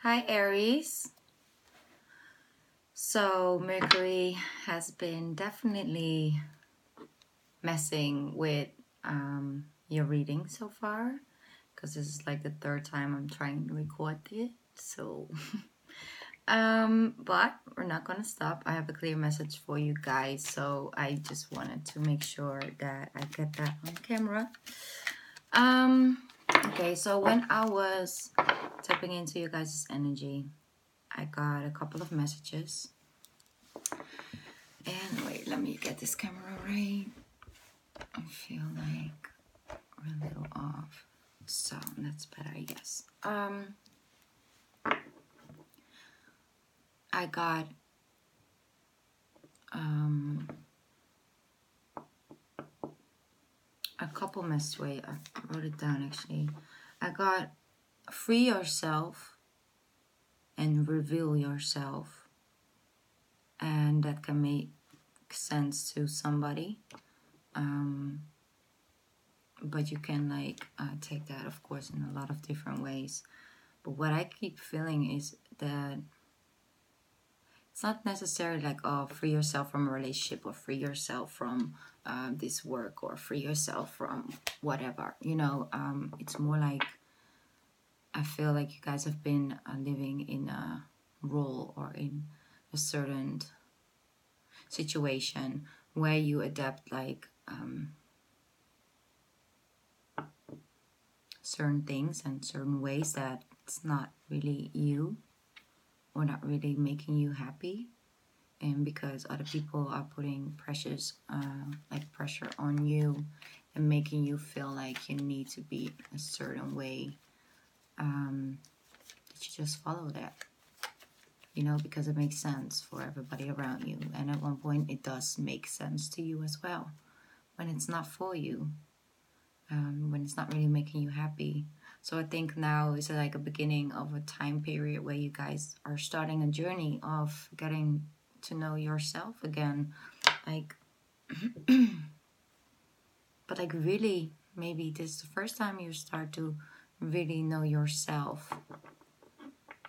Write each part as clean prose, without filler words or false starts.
Hi Aries. So Mercury has been definitely messing with your reading so far, because this is like the third time I'm trying to record it. So but we're not gonna stop. I have a clear message for you guys, so I just wanted to make sure that I get that on camera. Okay, so when I was tapping into you guys' energy, I got a couple of messages. And wait, let me get this camera right. I feel like we're a little off. So that's better, yes. I got a couple messages. Wait, I wrote it down actually. I got free yourself and reveal yourself, and that can make sense to somebody. But you can like take that, of course, in a lot of different ways. But what I keep feeling is that it's not necessarily like, oh, free yourself from a relationship, or free yourself from this work, or free yourself from whatever, you know. It's more like, I feel like you guys have been living in a role or in a certain situation where you adapt like certain things and certain ways that it's not really you, or not really making you happy. And because other people are putting pressure on you and making you feel like you need to be a certain way, that you just follow that, you know, because it makes sense for everybody around you. And at one point it does make sense to you as well, when it's not for you, when it's not really making you happy. So I think now is like a beginning of a time period where you guys are starting a journey of getting to know yourself again, like but like really, maybe this is the first time you start to really know yourself,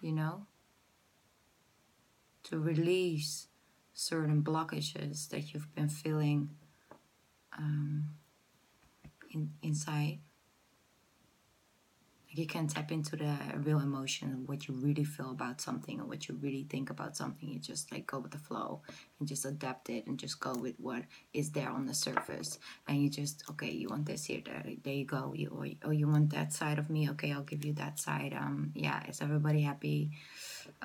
you know, to release certain blockages that you've been feeling inside. You can tap into the real emotion of what you really feel about something, or what you really think about something. You just like go with the flow and just adapt it and just go with what is there on the surface. And you just, okay, you want this here, there you go. You want that side of me, okay, I'll give you that side. Yeah, is everybody happy?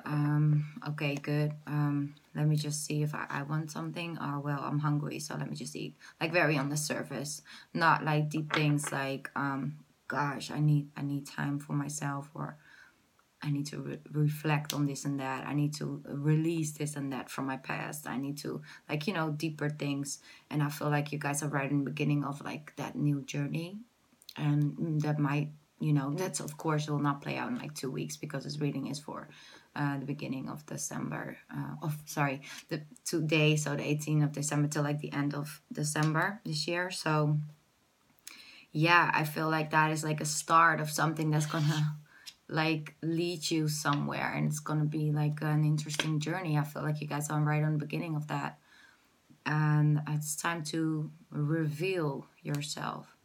Okay, good. Let me just see if I want something, or well, I'm hungry, so let me just eat. Like very on the surface, not like deep things like gosh, I need time for myself, or I need to reflect on this and that. I need to release this and that from my past. I need to, like, you know, deeper things. And I feel like you guys are right in the beginning of like that new journey, and that might, you know, that's of course will not play out in like 2 weeks, because this reading is for the beginning of December. The today, so the 18th of December till like the end of December this year. So yeah, I feel like that is like a start of something that's gonna like lead you somewhere, and it's gonna be like an interesting journey. I feel like you guys are right on the beginning of that, and it's time to reveal yourself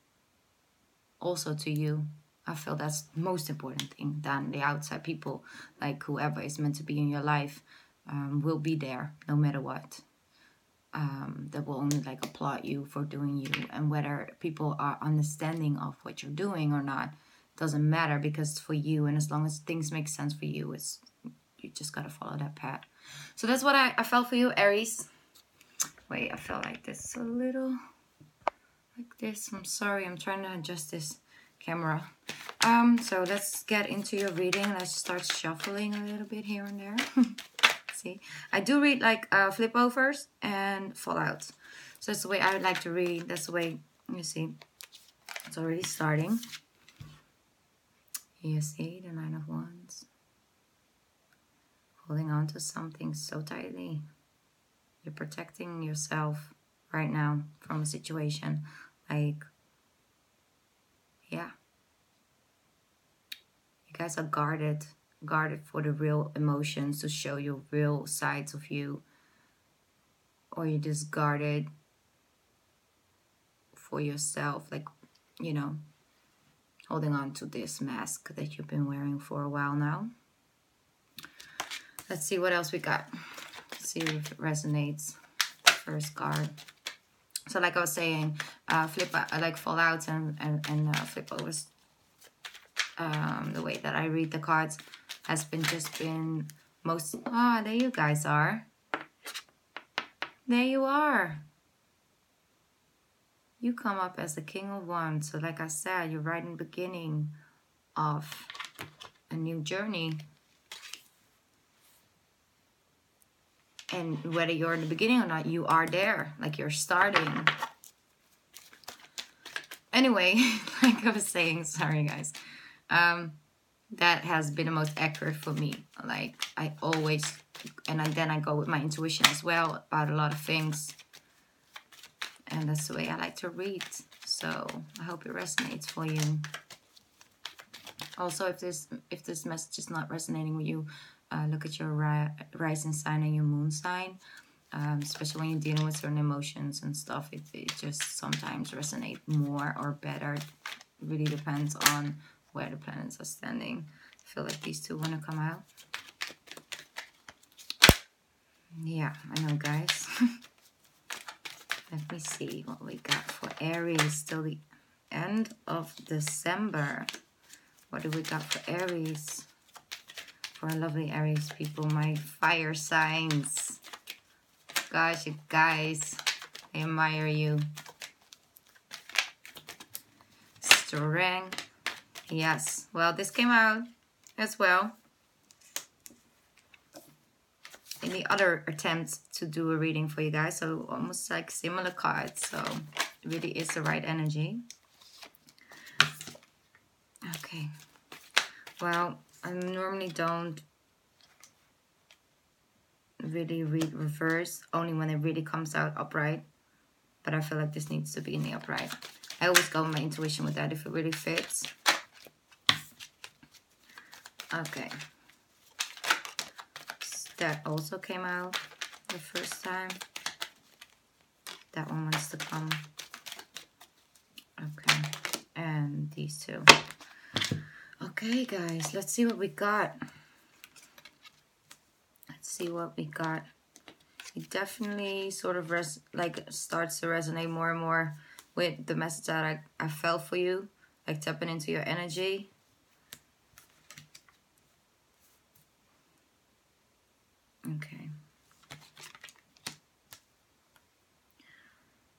also to you. I feel that's the most important thing than the outside people. Like whoever is meant to be in your life will be there no matter what. That will only like applaud you for doing you, and whether people are understanding of what you're doing or not doesn't matter, because it's for you, and as long as things make sense for you, it's, you just gotta follow that path. So that's what I felt for you, Aries. Wait, I felt like this a little like this. I'm sorry, I'm trying to adjust this camera. So let's get into your reading. Let's start shuffling a little bit here and there. See, I do read like flip overs and fallouts. So that's the way I would like to read. That's the way, you see, it's already starting. You see the Nine of Wands. Holding on to something so tightly. You're protecting yourself right now from a situation. Like, yeah. You guys are guarded. guarded for the real emotions, to show your real sides of you, or you're just guarded for yourself, like, you know, holding on to this mask that you've been wearing for a while now. Let's see what else we got. Let's see if it resonates. First card. So like I was saying, flip like fallouts and flip overs. The way that I read the cards has been most. Ah, there you guys are. There you are. You come up as the King of Wands. So like I said, you're right in the beginning of a new journey. And whether you're in the beginning or not, you are there. Like you're starting. Anyway, like I was saying, sorry guys. That has been the most accurate for me. Like I always, then I go with my intuition as well about a lot of things. And that's the way I like to read. So I hope it resonates for you. Also, if this message is not resonating with you, look at your rising sign and your moon sign. Especially when you're dealing with certain emotions and stuff, it just sometimes resonates more or better. It really depends on where the planets are standing. I feel like these two want to come out. Yeah, I know, guys. Let me see what we got for Aries till the end of December. What do we got for Aries? For our lovely Aries people, my fire signs. Gosh, you guys, I admire you. Strength. Yes, well, this came out as well in the other attempts to do a reading for you guys. So almost like similar cards. So it really is the right energy. Okay. Well, I normally don't really read reverse, only when it really comes out upright. But I feel like this needs to be in the upright. I always go with my intuition with that if it really fits. Okay. That also came out the first time. That one wants to come. Okay. And these two. Okay, guys. Let's see what we got. Let's see what we got. It definitely sort of starts to resonate more and more with the message that I felt for you. Like tapping into your energy. Okay.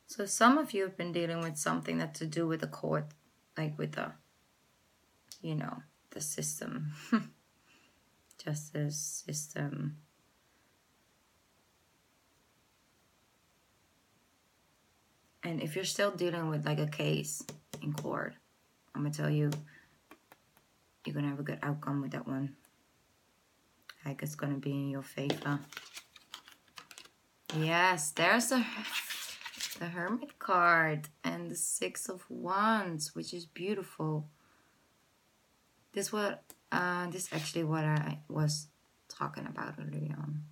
So some of you have been dealing with something that's to do with the court, like with the, you know, the system, justice system. And if you're still dealing with like a case in court, I'm gonna tell you, you're gonna have a good outcome with that one. Like it's gonna be in your favor. Yes, there's the Hermit card and the Six of Wands, which is beautiful. This actually what I was talking about earlier on.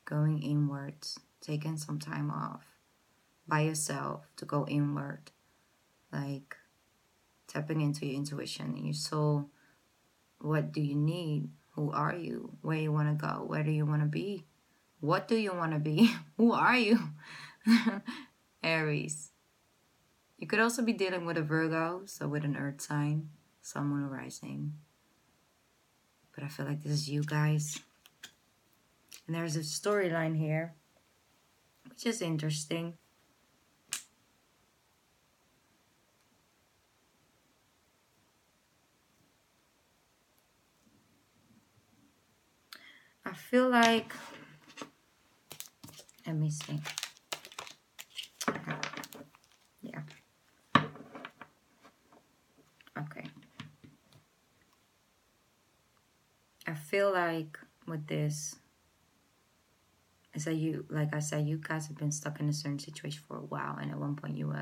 Going inwards, taking some time off by yourself to go inward, like tapping into your intuition and your soul. What do you need? Who are you? Where you want to go? Where do you want to be? What do you want to be? Who are you? Aries. You could also be dealing with a Virgo, so with an earth sign, sun, moon, rising. But I feel like this is you guys. And there's a storyline here, which is interesting. I feel like, let me see. Yeah. Okay. I feel like with this, is that you, like I said, you guys have been stuck in a certain situation for a while, and at one point you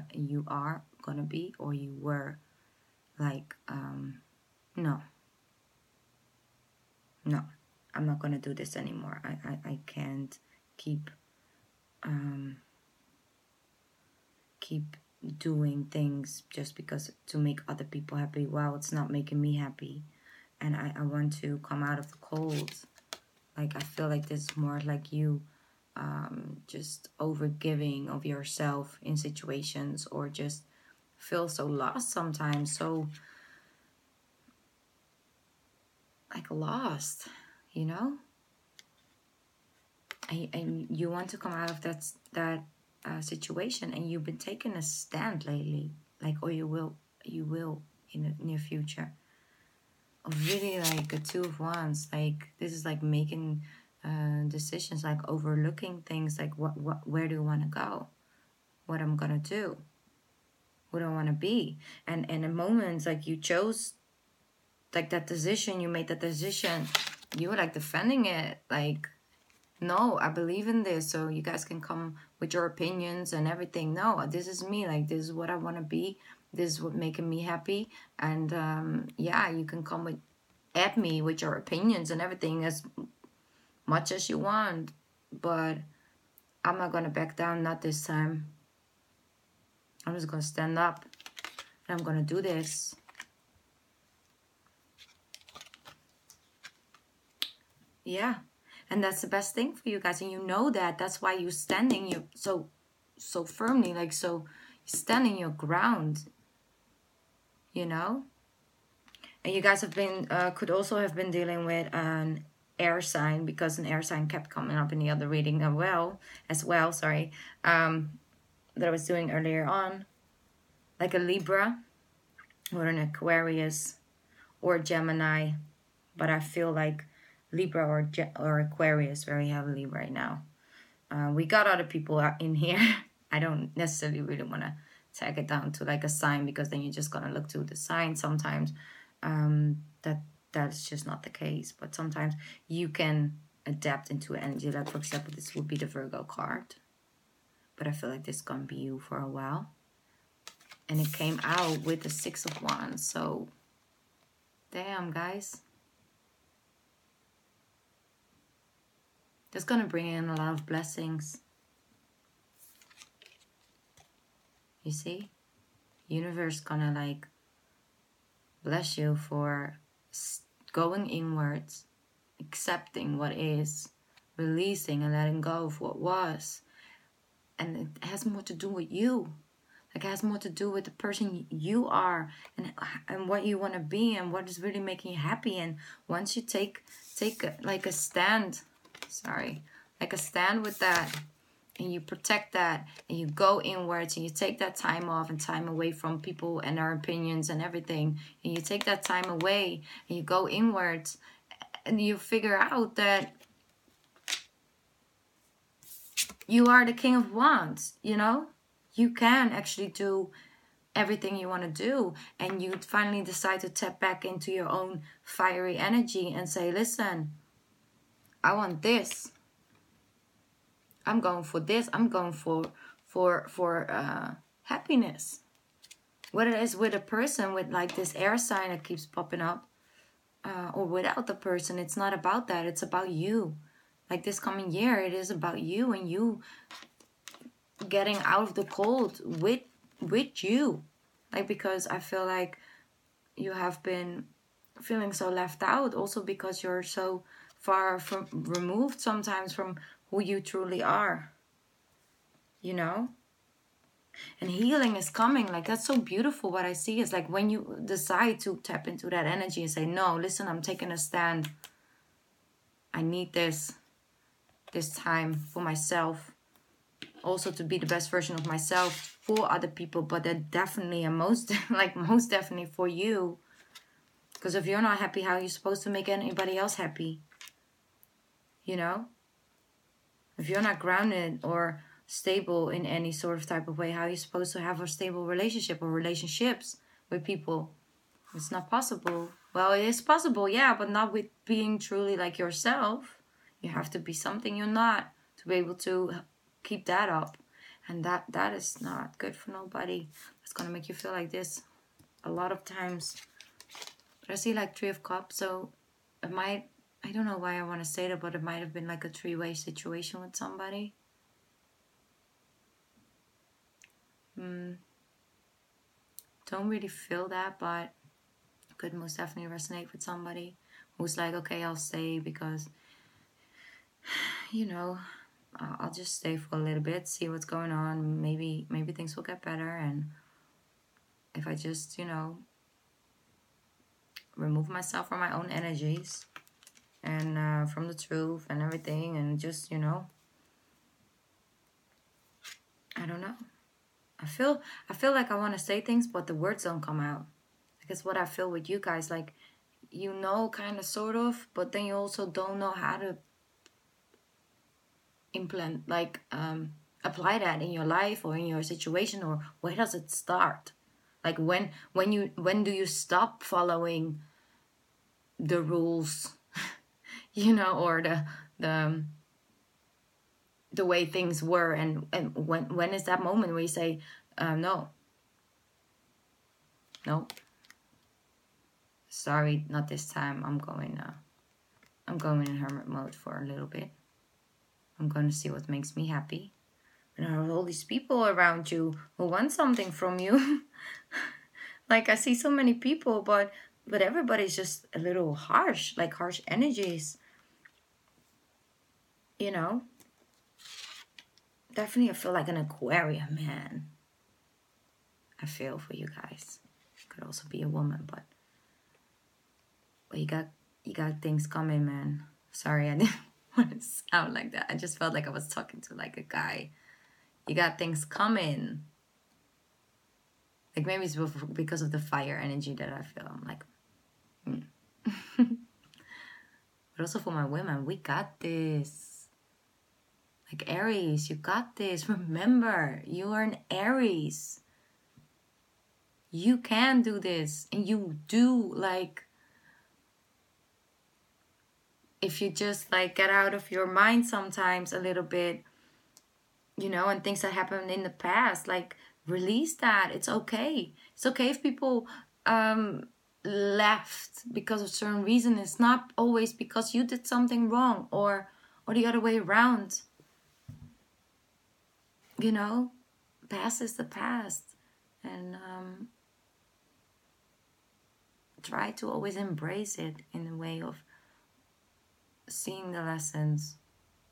are gonna be, or you were, like, no. no, I'm not going to do this anymore. I can't keep keep doing things just because to make other people happy. Well, it's not making me happy, and I want to come out of the cold. Like, I feel like this is more like you just over giving of yourself in situations, or just feel so lost sometimes, so like lost, you know. And you want to come out of that situation, and you've been taking a stand lately, like, or you will in the near future, of really like a Two of Wands. Like, this is like making decisions, like overlooking things, like where do I want to go, what I'm gonna do, who do I want to be. And in moments like you chose like that decision, you made that decision, you were like defending it, like, no, I believe in this, so you guys can come with your opinions and everything. No, this is me, like, this is what I want to be, this is what making me happy. And yeah, you can come at me with your opinions and everything as much as you want, but I'm not gonna back down, not this time. I'm just gonna stand up, and I'm gonna do this. Yeah, and that's the best thing for you guys, and you know that. That's why you're standing you so firmly, like, so standing your ground, you know. And you guys have been could also have been dealing with an air sign, because an air sign kept coming up in the other reading as well, sorry, that I was doing earlier on, like a Libra or an Aquarius or Gemini. But I feel like Libra or Aquarius very heavily right now. We got other people in here. I don't necessarily really want to tag it down to like a sign, because then you're just gonna look to the sign sometimes. That's just not the case. But sometimes you can adapt into energy. Like, for example, this would be the Virgo card, but I feel like this is gonna be you for a while. And it came out with the Six of Wands. So damn, guys, that's gonna bring in a lot of blessings. You see, universe gonna like bless you for going inwards, accepting what is, releasing and letting go of what was. And it has more to do with you. Like, it has more to do with the person you are, and what you want to be, and what is really making you happy. And once you take like a stand, like a stand with that, and you protect that, and you go inwards, and you take that time off and time away from people and their opinions and everything, and you take that time away and you go inwards, and you figure out that you are the King of Wands, you know? You can actually do everything you want to do, and you finally decide to tap back into your own fiery energy and say, listen, I want this. I'm going for this. I'm going for happiness. Whether it's with a person with like this air sign that keeps popping up, or without the person, it's not about that. It's about you. Like, this coming year, it is about you, and you getting out of the cold with you. Like, because I feel like you have been feeling so left out, also because you're so far from removed sometimes from who you truly are, you know. And healing is coming. Like, that's so beautiful. What I see is like, when you decide to tap into that energy and say, no, listen, I'm taking a stand. I need this time for myself, also to be the best version of myself for other people, but then definitely and most definitely for you. Because if you're not happy, how are you supposed to make anybody else happy? You know? If you're not grounded or stable in any sort of type of way, how are you supposed to have a stable relationship or relationships with people? It's not possible. Well, it is possible, yeah, but not with being truly like yourself. You have to be something you're not to be able to keep that up. And that is not good for nobody. It's going to make you feel like this a lot of times. But I see like Three of Cups, so it might I don't know why I want to say that, but it might have been like a three-way situation with somebody. Don't really feel that, but could most definitely resonate with somebody who's like, okay, I'll stay because, you know, I'll just stay for a little bit, see what's going on. Maybe things will get better, and if I just, you know, remove myself from my own energies and from the truth and everything, and just, you know, I don't know. I feel like I want to say things, but the words don't come out. I guess what I feel with you guys, like, you know, kind of, sort of, but then you also don't know how to implement, like, apply that in your life or in your situation, or where does it start? Like, when do you stop following the rules, you know, or the way things were, and when is that moment where you say, no, sorry, not this time. I'm going in hermit mode for a little bit. I'm going to see what makes me happy. And there are all these people around you who want something from you. Like, I see so many people, but everybody's just a little harsh, like harsh energies, you know. Definitely I feel like an Aquarian, man. I feel for you guys. Could also be a woman, but you got things coming, man. Sorry, I didn't want to sound like that. I just felt like I was talking to like a guy. You got things coming. Like, maybe it's because of the fire energy that I feel. I'm like, But also for my women, we got this. Like, Aries, you got this. Remember, you are an Aries. You can do this. And you do, like, if you just, like, get out of your mind sometimes a little bit, you know, and things that happened in the past, like, release that. It's okay. It's okay if people left because of certain reason. It's not always because you did something wrong, or the other way around. You know, past is the past, and try to always embrace it in a way of seeing the lessons,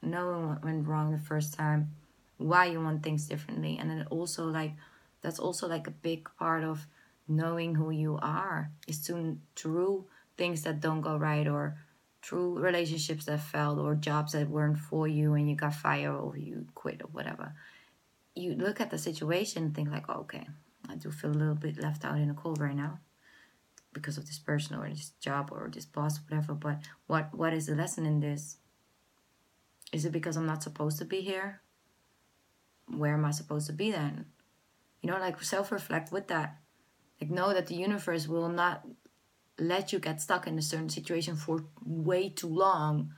knowing what went wrong the first time, why you want things differently. And then also, like, that's also like a big part of knowing who you are, is to through things that don't go right, or through relationships that failed, or jobs that weren't for you and you got fired or you quit or whatever. You look at the situation and think like, oh, okay, I do feel a little bit left out in the cold right now because of this person or this job or this boss, whatever. But what is the lesson in this? Is it because I'm not supposed to be here? Where am I supposed to be then? You know, like, self-reflect with that. Like, know that the universe will not let you get stuck in a certain situation for way too long.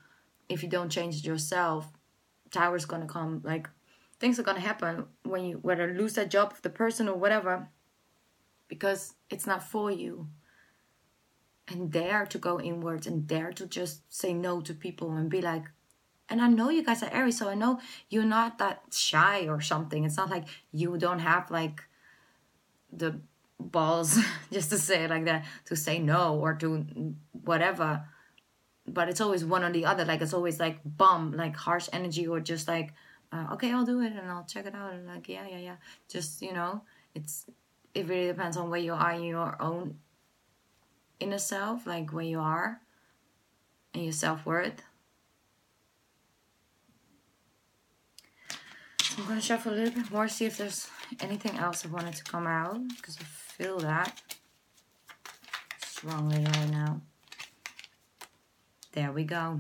If you don't change it yourself, tower's gonna come. Like, things are gonna happen when you whether lose that job of the person or whatever, because it's not for you. And dare to go inwards, and dare to just say no to people and be like, and I know you guys are Aries, so I know you're not that shy or something. It's not like you don't have, like, the balls, just to say it like that, to say no or to whatever. But it's always one or the other. Like, it's always like, bomb, like harsh energy, or just like, okay, I'll do it and I'll check it out. And like, yeah. Just, you know, it really depends on where you are in your own inner self, like where you are and your self-worth. I'm going to shuffle a little bit more, see if there's anything else I wanted to come out, because I feel that strongly right now. There we go.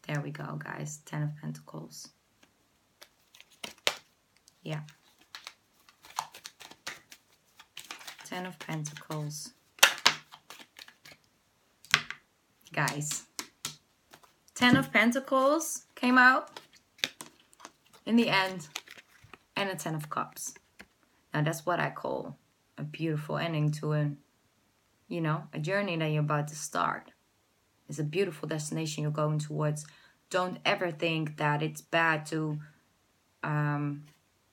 There we go, guys. 10 of Pentacles. Yeah. 10 of Pentacles. Guys. 10 of Pentacles came out in the end, and a 10 of Cups. Now, that's what I call a beautiful ending to you know, a journey that you're about to start. It's a beautiful destination you're going towards. Don't ever think that it's bad to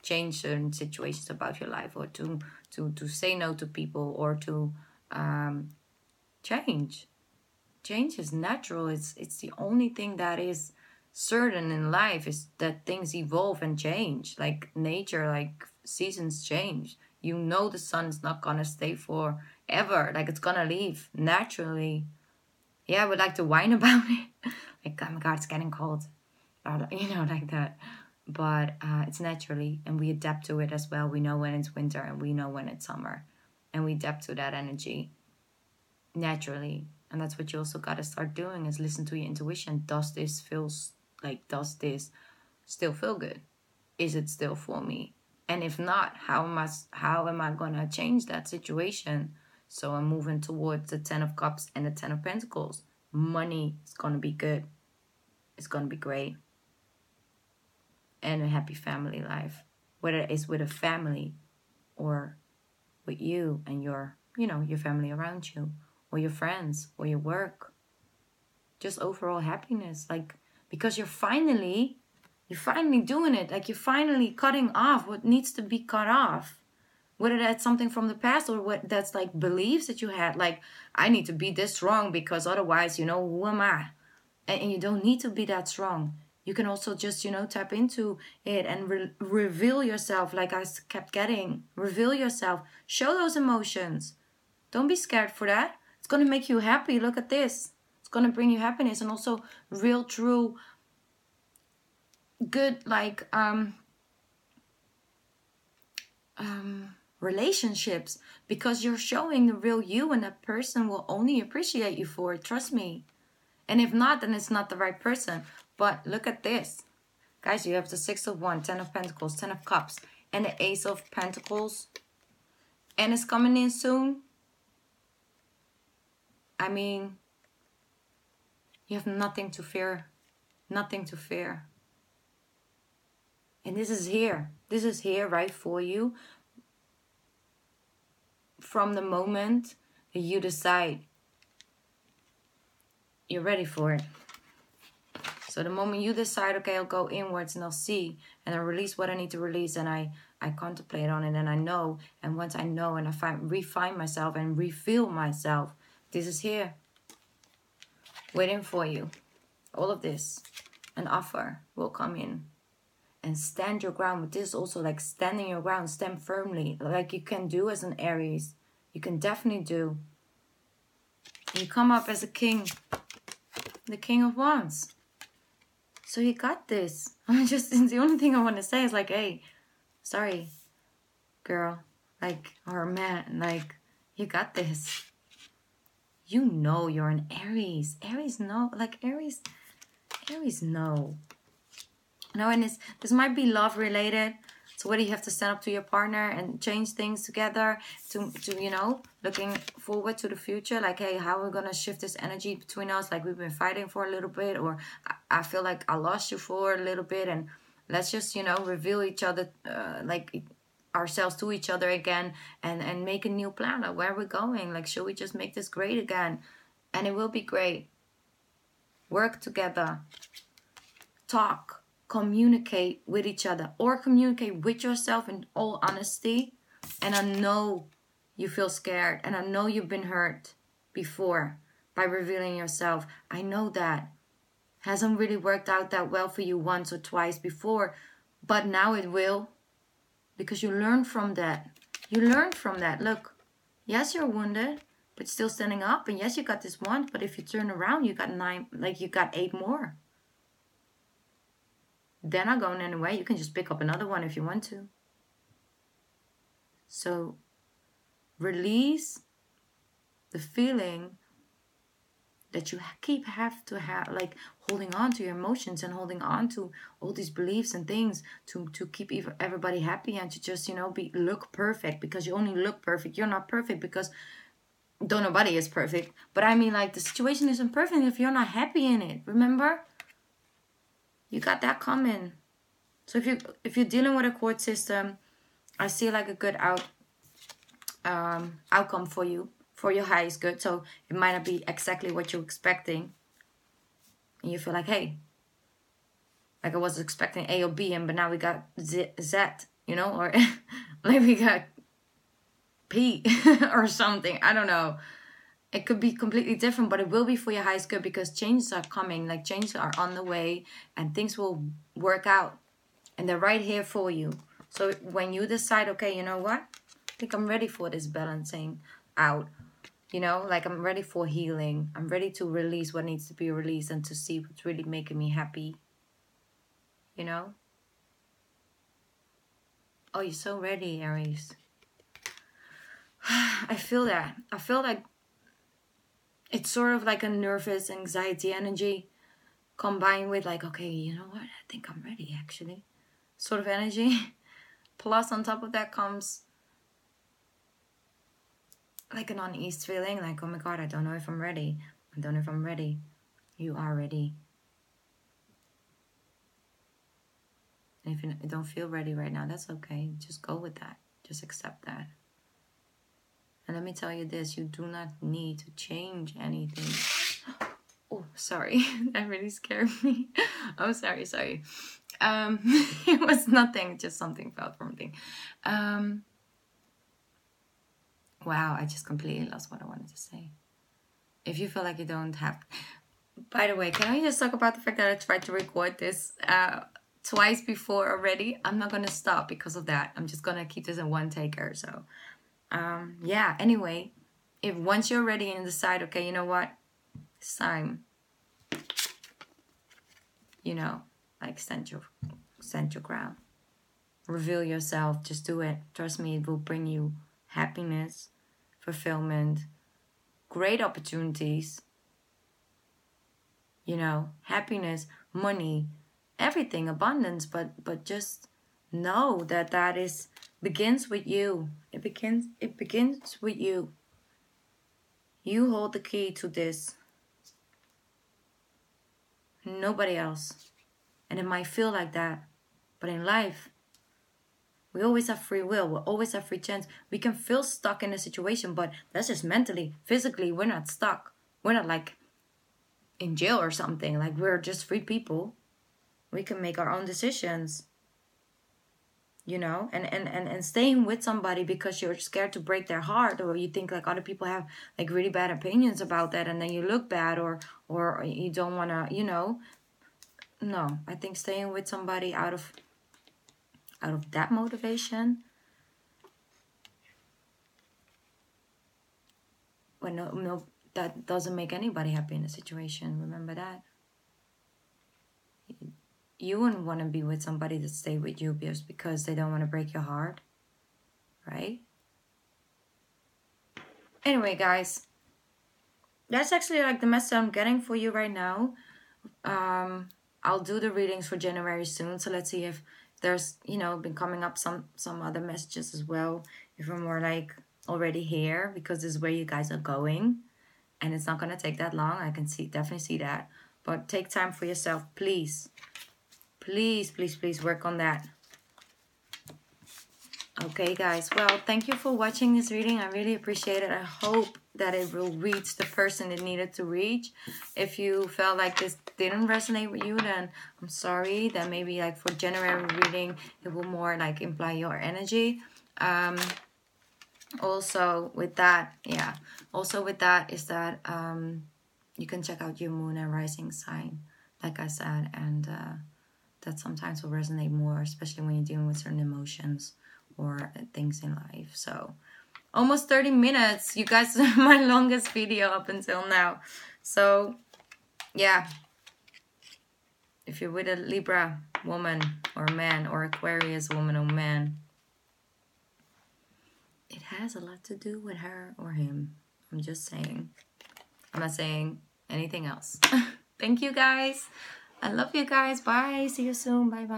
change certain situations about your life, or to say no to people, or to change. Change is natural. It's the only thing that is certain in life, is that things evolve and change, like nature, like seasons change. You know, the sun's not gonna stay forever, like it's gonna leave naturally. Yeah, I would like to whine about it. Like, oh my god, it's getting cold, you know, like that. But it's naturally, and we adapt to it as well. We know when it's winter and we know when it's summer, and we adapt to that energy naturally. And that's what you also got to start doing, is listen to your intuition. Does this still feel good? Is it still for me? And if not, how am I gonna change that situation? So I'm moving towards the 10 of Cups and the 10 of Pentacles. Money is gonna be good. It's gonna be great. And a happy family life, whether it's with a family or with you and your family around you, or your friends, or your work. Just overall happiness, like, because you're finally doing it. Like, you're finally cutting off what needs to be cut off, whether that's something from the past, or what that's like beliefs that you had, like, I need to be this strong because otherwise, who am I? And you don't need to be that strong. You can also just, tap into it and reveal yourself, like I kept getting. Reveal yourself. Show those emotions. Don't be scared for that. It's going to make you happy. Look at this. It's going to bring you happiness, and also real, true, good, like, relationships, because you're showing the real you, and that person will only appreciate you for it. Trust me. And if not, then it's not the right person. But look at this. Guys, you have the 6 of Wands, 10 of Pentacles, 10 of Cups, and the Ace of Pentacles. And it's coming in soon. I mean, you have nothing to fear. Nothing to fear. And this is here. This is here right for you. From the moment that you decide you're ready for it. So the moment you decide, okay, I'll go inwards and I'll see, and I release what I need to release, and I contemplate on it, and I know. And once I know and I refine myself and refill myself, this is here waiting for you. All of this, an offer will come in. And stand your ground. But this is also like standing your ground. Stand firmly, like you can do as an Aries. You can definitely do. And you come up as a king. The King of Wands. So you got this. The only thing I want to say is like, hey, sorry, girl, like, or man, like, you got this. You know you're an Aries. Aries know, like, Aries know. And this might be love related. So whether you have to stand up to your partner and change things together to looking forward to the future, like, hey, how are we gonna shift this energy between us? Like, we've been fighting for a little bit, or I feel like I lost you for a little bit, and let's just reveal each other, like, ourselves to each other again, and make a new plan of where we're going. Like, should we just make this great again? And it will be great. Work together. Talk. Communicate with each other, or communicate with yourself in all honesty. And I know you feel scared, and I know you've been hurt before by revealing yourself. I know that hasn't really worked out that well for you once or twice before, but now it will, because you learn from that. Look, yes, you're wounded, but still standing up. And yes, you got this one, but if you turn around, you got 9, like, you got 8 more. They're not going anywhere. You can just pick up another one if you want to. So release the feeling that you have to have, like, holding on to your emotions and holding on to all these beliefs and things to keep everybody happy, and to just look perfect, because you only look perfect. You're not perfect, because nobody is perfect. But I mean, like, the situation isn't perfect if you're not happy in it. Remember? You got that coming. So if you're dealing with a court system, I see like a good outcome for you for your highest good. So it might not be exactly what you're expecting. And you feel like, hey, like I was expecting A or B, but now we got Z, you know, or like we got P or something. I don't know. It could be completely different, but it will be for your highest good, because changes are coming. Like changes are on the way, and things will work out, and they're right here for you. So when you decide, okay, you know what? I think I'm ready for this balancing out. You know, like I'm ready for healing. I'm ready to release what needs to be released and to see what's really making me happy. You know? Oh, you're so ready, Aries. I feel that. I feel like it's sort of like a nervous anxiety energy combined with like, okay, you know what? I think I'm ready, actually. Sort of energy. Plus, on top of that comes like an unease feeling. Like, oh my God, I don't know if I'm ready. I don't know if I'm ready. You are ready. And if you don't feel ready right now, that's okay. Just go with that. Just accept that. And let me tell you this, you do not need to change anything. Oh, sorry. That really scared me. Oh, sorry. It was nothing, just something felt from thing. Wow, I just completely lost what I wanted to say. If you feel like you don't have... By the way, can I just talk about the fact that I tried to record this twice before already? I'm not going to stop because of that. I'm just going to keep this in one taker. So, yeah, anyway, if once you're ready and decide, okay, you know what? It's time. You know, like stand your ground. Reveal yourself. Just do it. Trust me, it will bring you happiness, fulfillment, great opportunities. You know, happiness, money, everything, abundance. But just know that is begins with you. It begins with you. You hold the key to this. Nobody else. And it might feel like that, but in life, we always have free will. We always have free chance. We can feel stuck in a situation, but that's just mentally. Physically, we're not stuck. We're not like in jail or something. Like we're just free people. We can make our own decisions. You know, and staying with somebody because you're scared to break their heart, or you think like other people have like really bad opinions about that, and then you look bad, or you don't want to, you know. No, I think staying with somebody out of that motivation, well, no, that doesn't make anybody happy in a situation. Remember that. You wouldn't want to be with somebody that stay with you just because they don't want to break your heart, right? Anyway, guys, that's actually like the message I'm getting for you right now. I'll do the readings for January soon, so let's see if there's, you know, been coming up some other messages as well, if we're more like already here, because this is where you guys are going, and it's not going to take that long. I can definitely see that, but take time for yourself, please. Please, please, please work on that. Okay, guys. Well, thank you for watching this reading. I really appreciate it. I hope that it will reach the person it needed to reach. If you felt like this didn't resonate with you, then I'm sorry. Then maybe like for January reading, it will more like imply your energy. Also with that, yeah. Also with that is that you can check out your moon and rising sign, like I said, and that sometimes will resonate more, especially when you're dealing with certain emotions or things in life. So almost 30 minutes, you guys. My longest video up until now. So yeah, if you're with a Libra woman or man, or Aquarius woman or man, it has a lot to do with her or him. I'm just saying. I'm not saying anything else. Thank you, guys. I love you guys. Bye. See you soon. Bye bye.